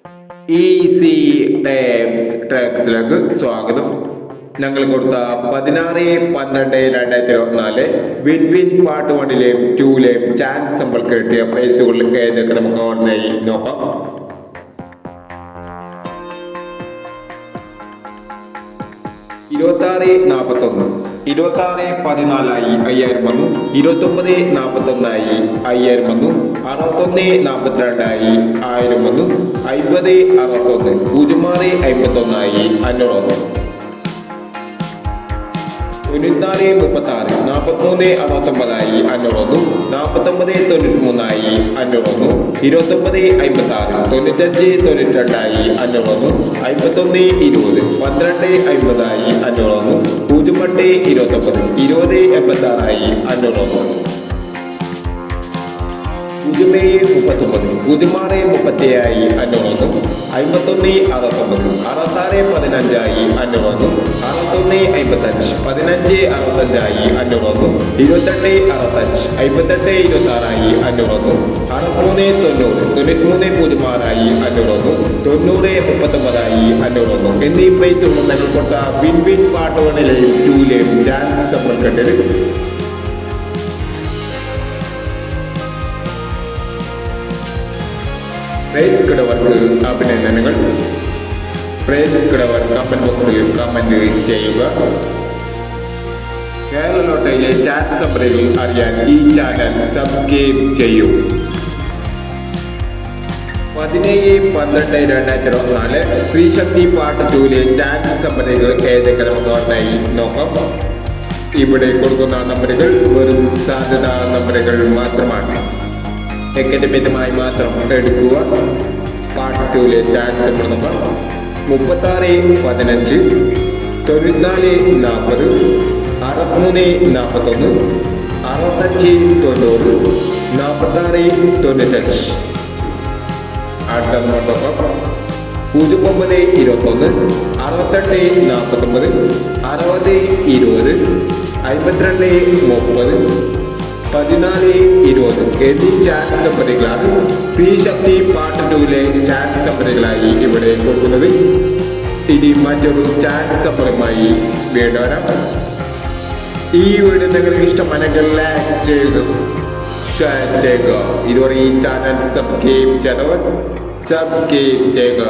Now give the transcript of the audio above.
Easy times ട്രാക്സിലേക്ക് സ്വാഗതം. ഞങ്ങൾ കൊടുത്ത 16/12/2024 വിൻ വിൻ പാർട്ട് 1ലെയും 2ലെയും ചാൻസ് നമ്മൾക്ക് കിട്ടിയ പ്രൈസുകൾ ഏതൊക്കെ നമുക്ക് ഓർമ്മയായി നോക്കാം. 26-41, 26-14 5000 വന്നു. 29-41 5000 വന്നു. 61-42 1000 വന്നു. 50-61 06-51 500 വന്നു. 94-36 43-69 500 വന്നു. 49-93 500 വന്നു. 29-56 95-92 500 വന്നു. 51-20 12-50 500 വന്നു. 08-29 20-86 500 വന്നു. 0-39 06-37 500 വന്നു. 51-69 66-15 500 വന്നു. 61-55 15-65 500 വന്നു. 28-65 58-26 500 വന്നു. 63-90 93-06 500 വന്നു. 90-39 500 വന്നു എന്നീ പ്രൈസുകൾ നിങ്ങൾ കൊടുത്ത വിൻ വിൻ പാർട്ട് 1ലെയും 2ലെയും ചാൻസ് നമ്മൾ കണ്ടത്. പ്രൈസ് കിടവർക്ക് അഭിനന്ദനങ്ങൾ. പ്രൈസ് കിടവർ കമന്റ് ബോക്സിൽ കമന്റ് ചെയ്യുക. കേരള ലോട്ടറിയിലെ ചാൻസ് നമ്പറുകൾ അറിയാൻ ഈ ചാനൽ സബ്സ്ക്രൈബ് ചെയ്യൂ. 17-12-2024 സ്ത്രീശക്തി പാർട്ട് 2ലെ ചാൻസ് നമ്പറുകൾ ഏതൊക്കെ നമുക്ക് ഓർമ്മയായി നോക്കാം. ഇവിടെ കൊടുക്കുന്ന നമ്പറുകൾ വെറും സാധ്യതാ നമ്പറുകൾ മാത്രമാണ്. അക്കാഡമികമായി മാത്രം എടുക്കുക. പാർട്ട് 2ലെ ചാൻസ് നമ്മൾ നോക്കാം. 36-15 94-40 63-41 65-90 46-95. അടുത്ത നോക്കാം. 09-21 68-49 60-20 52-30 14-20 എന്നീ ചാൻസ് നമ്പറുകളാണ് സ്ത്രീശക്തി പാർട്ട് 2ലെ ചാൻസ് നമ്പറുകളായി ഇവിടെ കൊടുക്കുന്നത്. ഇനി മറ്റൊരു ചാൻസ് നമ്പറുമായി വീണ്ടും വരാം. ഈ വീഡിയോ നിങ്ങൾക്ക് ഇഷ്ടമാണെങ്കിൽ ലൈക്ക് ചെയ്യുക, ഷെയർ ചെയ്യുക. ഇതുവരെ ഈ ചാനൽ സബ്സ്ക്രൈബ് ചെയ്തവർ സബ്സ്ക്രൈബ് ചെയ്യുക.